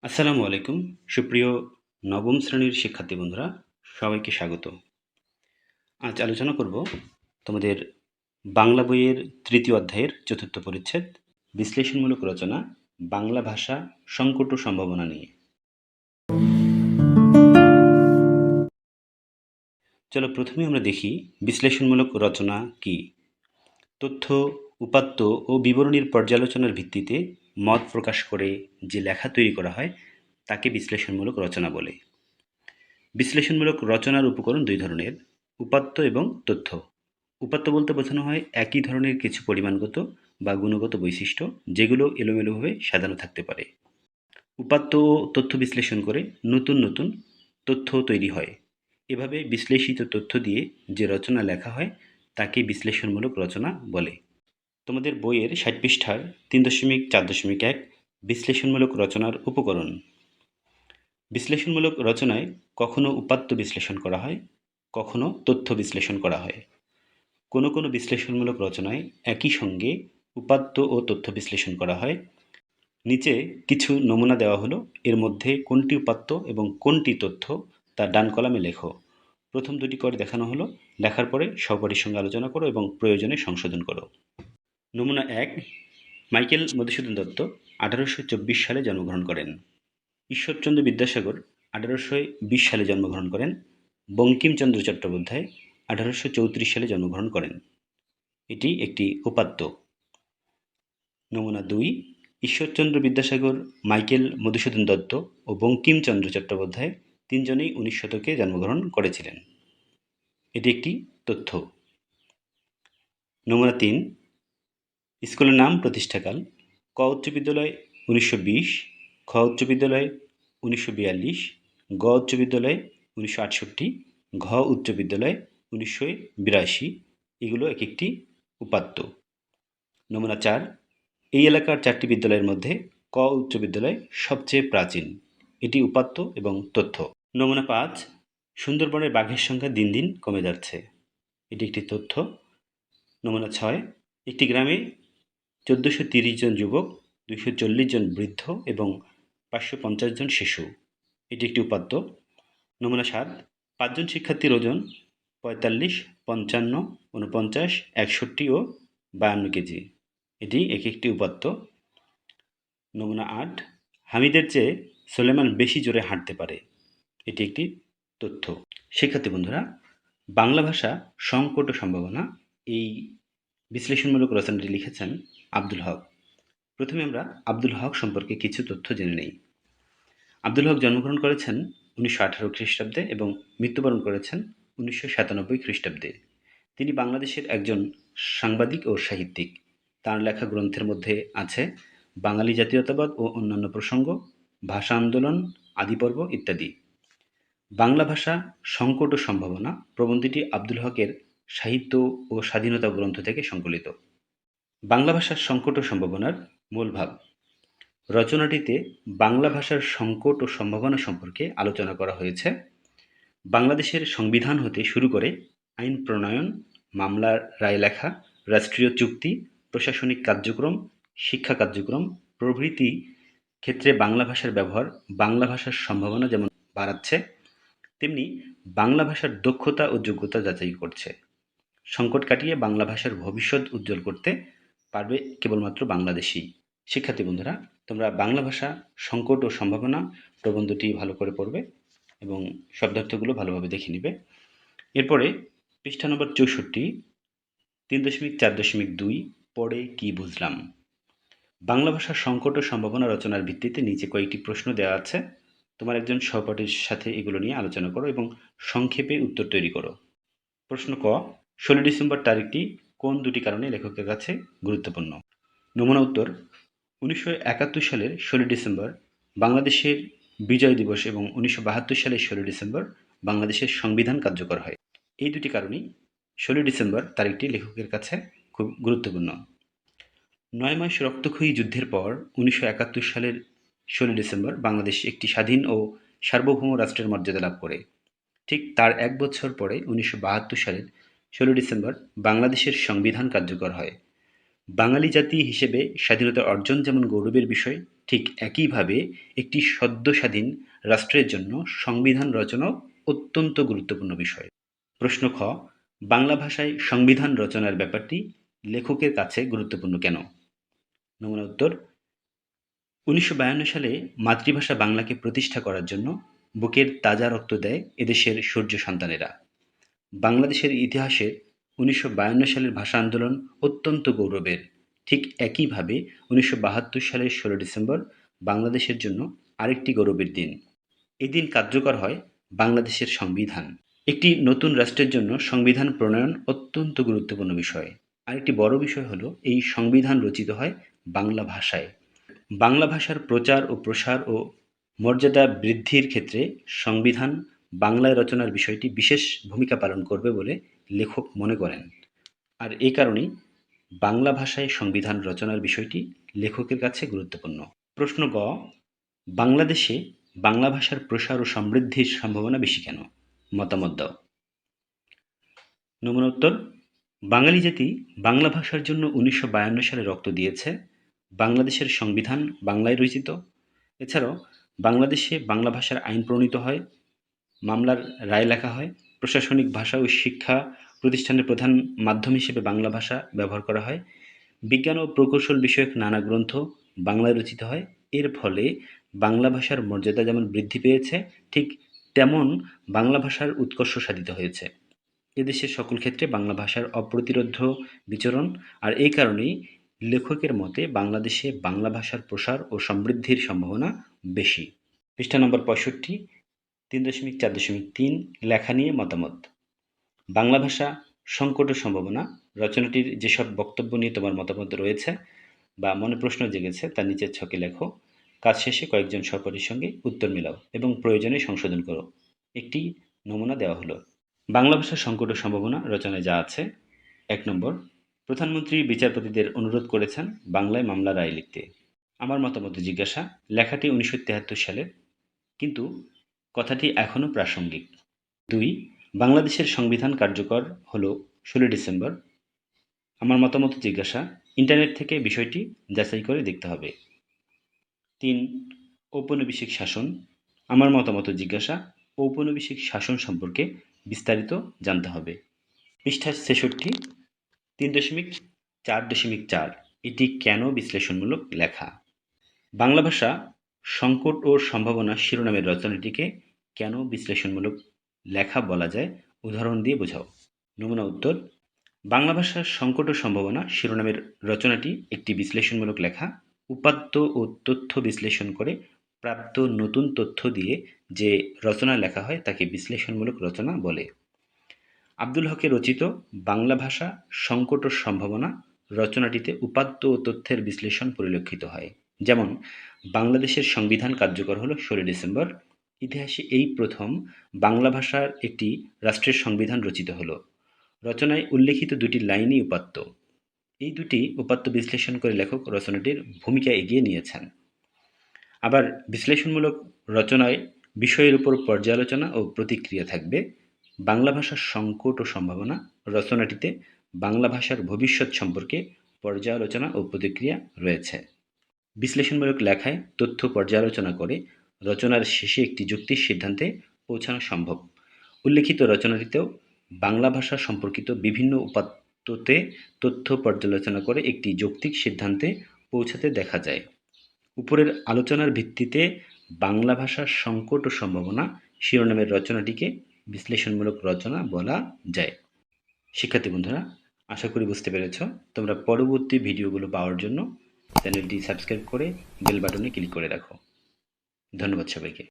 আসসালামু আলাইকুম সুপ্রিয় নবম শ্রেণীর শিক্ষার্থী বন্ধুরা, সবাইকে স্বাগত। আজ আলোচনা করব তোমাদের বাংলা বইয়ের তৃতীয় অধ্যায়ের চতুর্থ পরিচ্ছেদ বিশ্লেষণমূলক রচনা বাংলা ভাষা সংকট ও সম্ভাবনা নিয়ে। চলো প্রথমে আমরা দেখি বিশ্লেষণমূলক রচনা কি। তথ্য, উপাত্ত ও বিবরণীর পর্যালোচনার ভিত্তিতে মত প্রকাশ করে যে লেখা তৈরি করা হয় তাকে বিশ্লেষণমূলক রচনা বলে। বিশ্লেষণমূলক রচনার উপকরণ দুই ধরনের: উপাত্ত এবং তথ্য। উপাত্ত বলতে বোঝানো হয় একই ধরনের কিছু পরিমাণগত বা গুণগত বৈশিষ্ট্য যেগুলো এলোমেলোভাবে সাজানো থাকতে পারে। উপাত্ত ও তথ্য বিশ্লেষণ করে নতুন নতুন তথ্য তৈরি হয়। এভাবে বিশ্লেষিত তথ্য দিয়ে যে রচনা লেখা হয় তাকে বিশ্লেষণমূলক রচনা বলে। তোমাদের বইয়ের ৬০ পৃষ্ঠার ৩.৪.১ বিশ্লেষণমূলক রচনার উপকরণ। বিশ্লেষণমূলক রচনায় কখনো উপাত্ত বিশ্লেষণ করা হয়, কখনো তথ্য বিশ্লেষণ করা হয়। কোনো কোনো বিশ্লেষণমূলক রচনায় একই সঙ্গে উপাত্ত ও তথ্য বিশ্লেষণ করা হয়। নিচে কিছু নমুনা দেওয়া হলো, এর মধ্যে কোনটি উপাত্ত এবং কোনটি তথ্য তা ডান কলামে লেখো। প্রথম দুটি করে দেখানো হলো, লেখার পরে সহপাঠীর সঙ্গে আলোচনা করো এবং প্রয়োজনে সংশোধন করো। নমুনা ১, মাইকেল মধুসূদন দত্ত 1824 সালে জন্মগ্রহণ করেন। ঈশ্বরচন্দ্র বিদ্যাসাগর 1820 সালে জন্মগ্রহণ করেন। বঙ্কিমচন্দ্র চট্টোপাধ্যায় 1834 সালে জন্মগ্রহণ করেন। এটি একটি উপাত্ত। নমুনা ২, ঈশ্বরচন্দ্র বিদ্যাসাগর, মাইকেল মধুসূদন দত্ত ও বঙ্কিমচন্দ্র চট্টোপাধ্যায় তিনজনেই 19 শতকে জন্মগ্রহণ করেছিলেন। এটি একটি তথ্য। নমুনা ৩, স্কুলের নাম, প্রতিষ্ঠাকাল: ক উচ্চ বিদ্যালয় 1920, খ উচ্চ বিদ্যালয় 1942, গ উচ্চ বিদ্যালয় 1968, ঘ উচ্চ বিদ্যালয় 1982। এগুলো এক একটি উপাত্ত। নমুনা ৪, এই এলাকার 4টি বিদ্যালয়ের মধ্যে ক উচ্চ বিদ্যালয় সবচেয়ে প্রাচীন। এটি উপাত্ত এবং তথ্য। নমুনা ৫, সুন্দরবনের বাঘের সংখ্যা দিন দিন কমে যাচ্ছে। এটি একটি তথ্য। নমুনা ৬, একটি গ্রামে ১৪৩০ জন যুবক, ২৪০ জন বৃদ্ধ এবং ৫৫০ জন শিশু। এটি একটি উপাত্ত। নমুনা ৭, ৫ জন শিক্ষার্থীর ওজন ৪৫, ৫৫, ৪৯, ৬১ ও ৫২ কেজি। এটি এক একটি উপাত্ত। নমুনা ৮, হামিদের চেয়ে সুলেমান বেশি জোরে হাঁটতে পারে। এটি একটি তথ্য। শিক্ষার্থী বন্ধুরা, বাংলা ভাষা সংকট ও সম্ভাবনা এই বিশ্লেষণমূলক রচনাটি লিখেছেন আব্দুল হক। প্রথমে আমরা আব্দুল হক সম্পর্কে কিছু তথ্য জেনে নেই। আব্দুল হক জন্মগ্রহণ করেছেন ১৯১৮ খ্রিস্টাব্দে এবং মৃত্যুবরণ করেছেন ১৯৯৭ খ্রিস্টাব্দে। তিনি বাংলাদেশের একজন সাংবাদিক ও সাহিত্যিক। তাঁর লেখা গ্রন্থের মধ্যে আছে বাঙালি জাতীয়তাবাদ ও অন্যান্য প্রসঙ্গ, ভাষা আন্দোলন, আদিপর্ব ইত্যাদি। বাংলা ভাষা সংকট ও সম্ভাবনা প্রবন্ধটি আব্দুল হকের সাহিত্য ও স্বাধীনতা গ্রন্থ থেকে সংকলিত। বাংলা ভাষার সংকট ও সম্ভাবনার মূল ভাব। রচনাটিতে বাংলা ভাষার সংকট ও সম্ভাবনা সম্পর্কে আলোচনা করা হয়েছে। বাংলাদেশের সংবিধান হতে শুরু করে আইন প্রণয়ন, মামলার রায় লেখা, রাষ্ট্রীয় চুক্তি, প্রশাসনিক কার্যক্রম, শিক্ষা কার্যক্রম প্রভৃতি ক্ষেত্রে বাংলা ভাষার ব্যবহার বাংলা ভাষার সম্ভাবনা যেমন বাড়াচ্ছে, তেমনি বাংলা ভাষার দক্ষতা ও যোগ্যতা যাচাই করছে। সংকট কাটিয়ে বাংলা ভাষার ভবিষ্যৎ উজ্জ্বল করতে পারবে কেবলমাত্র বাংলাদেশী। শিক্ষার্থী বন্ধুরা, তোমরা বাংলা ভাষা সংকট ও সম্ভাবনা প্রবন্ধটি ভালো করে পড়বে এবং শব্দার্থগুলো ভালোভাবে দেখে নিবে। এরপরে পৃষ্ঠা নম্বর ৬৪, ৩.৪.২ পড়ে কি বুঝলাম। বাংলা ভাষার সংকট ও সম্ভাবনা রচনার ভিত্তিতে নিচে কয়েকটি প্রশ্ন দেওয়া আছে। তোমার একজন সহপাঠীর সাথে এগুলো নিয়ে আলোচনা করো এবং সংক্ষেপে উত্তর তৈরি করো। প্রশ্ন ক, ১৬ ডিসেম্বর তারিখটি কোন দুটি কারণে লেখকের কাছে গুরুত্বপূর্ণ? নমুনা উত্তর: ১৯৭১ সালের ১৬ ডিসেম্বর বাংলাদেশের বিজয় দিবস এবং ১৯৭২ সালের ১৬ ডিসেম্বর বাংলাদেশের সংবিধান কার্যকর হয়। এই দুটি কারণেই ১৬ ডিসেম্বর তারিখটি লেখকের কাছে খুব গুরুত্বপূর্ণ। ৯ মাস রক্তক্ষয়ী যুদ্ধের পর ১৯৭১ সালের ১৬ ডিসেম্বর বাংলাদেশ একটি স্বাধীন ও সার্বভৌম রাষ্ট্রের মর্যাদা লাভ করে। ঠিক তার ১ বছর পরে ১৯৭২ সালের ১৬ ডিসেম্বর বাংলাদেশের সংবিধান কার্যকর হয়। বাঙালি জাতি হিসেবে স্বাধীনতা অর্জন যেমন গৌরবের বিষয়, ঠিক একইভাবে একটি সদ্য স্বাধীন রাষ্ট্রের জন্য সংবিধান রচনাও অত্যন্ত গুরুত্বপূর্ণ বিষয়। প্রশ্ন খ, বাংলা ভাষায় সংবিধান রচনার ব্যাপারটি লেখকের কাছে গুরুত্বপূর্ণ কেন? নমুনা উত্তর, 1952 সালে মাতৃভাষা বাংলাকে প্রতিষ্ঠা করার জন্য বুকের তাজা রক্ত দেয় এদেশের সূর্য সন্তানেরা। বাংলাদেশের ইতিহাসে 1952 সালের ভাষা আন্দোলন অত্যন্ত গৌরবের। ঠিক একইভাবে 1972 সালের 16 ডিসেম্বর বাংলাদেশের জন্য আরেকটি গৌরবের দিন। এদিন কার্যকর হয় বাংলাদেশের সংবিধান। একটি নতুন রাষ্ট্রের জন্য সংবিধান প্রণয়ন অত্যন্ত গুরুত্বপূর্ণ বিষয়। আরেকটি বড় বিষয় হলো এই সংবিধান রচিত হয় বাংলা ভাষায়। বাংলা ভাষার প্রচার ও প্রসার ও মর্যাদা বৃদ্ধির ক্ষেত্রে সংবিধান বাংলায় রচনার বিষয়টি বিশেষ ভূমিকা পালন করবে বলে লেখক মনে করেন। আর এই কারণেই বাংলা ভাষায় সংবিধান রচনার বিষয়টি লেখকের কাছে গুরুত্বপূর্ণ। প্রশ্ন গ, বাংলাদেশে বাংলা ভাষার প্রসার ও সমৃদ্ধির সম্ভাবনা বেশি কেন? মতামত দাও। নমুনা উত্তর, বাঙালি জাতি বাংলা ভাষার জন্য 1952 সালে রক্ত দিয়েছে। বাংলাদেশের সংবিধান বাংলায় রচিত। এছাড়াও বাংলাদেশে বাংলা ভাষার আইন প্রণীত হয়, মামলার রায় লেখা হয়, প্রশাসনিক ভাষা ও শিক্ষা প্রতিষ্ঠানের প্রধান মাধ্যম হিসেবে বাংলা ভাষা ব্যবহার করা হয়, বিজ্ঞান ও প্রকৌশল বিষয়ক নানা গ্রন্থ বাংলায় রচিত হয়। এর ফলে বাংলা ভাষার মর্যাদা যেমন বৃদ্ধি পেয়েছে, ঠিক তেমন বাংলা ভাষার উৎকর্ষ সাধিত হয়েছে। এদেশের সকল ক্ষেত্রে বাংলা ভাষার অপ্রতিরোধ্য বিচরণ। আর এই কারণেই লেখকের মতে বাংলাদেশে বাংলা ভাষার প্রসার ও সমৃদ্ধির সম্ভাবনা বেশি। পৃষ্ঠা নম্বর 65, 3.4.3 লেখা নিয়ে মতামত। বাংলা ভাষা সংকট ও সম্ভাবনা রচনাটির যেসব বক্তব্য নিয়ে তোমার মতামত রয়েছে বা মনে প্রশ্ন জেগেছে তা নিচের ছকে লেখো। কাজ শেষে কয়েকজন সহপাঠীর সঙ্গে উত্তর মেলাও এবং প্রয়োজনে সংশোধন করো। একটি নমুনা দেওয়া হলো। বাংলা ভাষার সংকট ও সম্ভাবনা রচনায় যা আছে। 1 নম্বর, প্রধানমন্ত্রী বিচারপতিদের অনুরোধ করেছেন বাংলায় মামলা রায় লিখতে। আমার মতামত জিজ্ঞাসা, লেখাটি 1973 সালের, কিন্তু কথাটি এখনও প্রাসঙ্গিক। 2, বাংলাদেশের সংবিধান কার্যকর হলো 16 ডিসেম্বর। আমার মতামত জিজ্ঞাসা, ইন্টারনেট থেকে বিষয়টি যাচাই করে দেখতে হবে। 3, ঔপনিবেশিক শাসন। আমার মতামত জিজ্ঞাসা, ঔপনিবেশিক শাসন সম্পর্কে বিস্তারিত জানতে হবে। পৃষ্ঠা 66, 3.4.4 এটি কেন বিশ্লেষণমূলক লেখা? বাংলা ভাষা সংকট ও সম্ভাবনা শিরোনামের রচনাটিকে কেন বিশ্লেষণমূলক লেখা বলা যায়, উদাহরণ দিয়ে বোঝাও। নমুনা উত্তর, বাংলা ভাষার সংকট ও সম্ভাবনা শিরোনামের রচনাটি একটি বিশ্লেষণমূলক লেখা। উপাত্ত ও তথ্য বিশ্লেষণ করে প্রাপ্ত নতুন তথ্য দিয়ে যে রচনা লেখা হয় তাকে বিশ্লেষণমূলক রচনা বলে। আব্দুল হকের রচিত বাংলা ভাষা সংকট ও সম্ভাবনা রচনাটিতে উপাত্ত ও তথ্যের বিশ্লেষণ পরিলক্ষিত হয়। যেমন, বাংলাদেশের সংবিধান কার্যকর হলো 16 ডিসেম্বর। ইতিহাসে এই প্রথম বাংলা ভাষার একটি রাষ্ট্রের সংবিধান রচিত হলো। রচনায় উল্লেখিত দুটি লাইনই উপাত্ত। এই দুটি উপাত্ত বিশ্লেষণ করে লেখক রচনাটির ভূমিকা এগিয়ে নিয়েছেন। আবার বিশ্লেষণমূলক রচনায় বিষয়ের উপর পর্যালোচনা ও প্রতিক্রিয়া থাকবে। বাংলা ভাষার সংকট ও সম্ভাবনা রচনাটিতে বাংলা ভাষার ভবিষ্যৎ সম্পর্কে পর্যালোচনা ও প্রতিক্রিয়া রয়েছে। বিশ্লেষণমূলক লেখায় তথ্য পর্যালোচনা করে রচনার শেষে একটি যুক্তির সিদ্ধান্তে পৌঁছানো সম্ভব। উল্লেখিত রচনাটিতেও বাংলা ভাষা সম্পর্কিত বিভিন্ন উপাত্ততে তথ্য পর্যালোচনা করে একটি যৌক্তিক সিদ্ধান্তে পৌঁছাতে দেখা যায়। উপরের আলোচনার ভিত্তিতে বাংলা ভাষার সংকট ও সম্ভাবনা শিরোনামের রচনাটিকে বিশ্লেষণমূলক রচনা বলা যায়। শিক্ষার্থী বন্ধুরা, আশা করি বুঝতে পেরেছ। তোমরা পরবর্তী ভিডিওগুলো পাওয়ার জন্য চ্যানেলটি সাবস্ক্রাইব করে বেল বাটনে ক্লিক করে রাখো। ধন্যবাদ সবাইকে।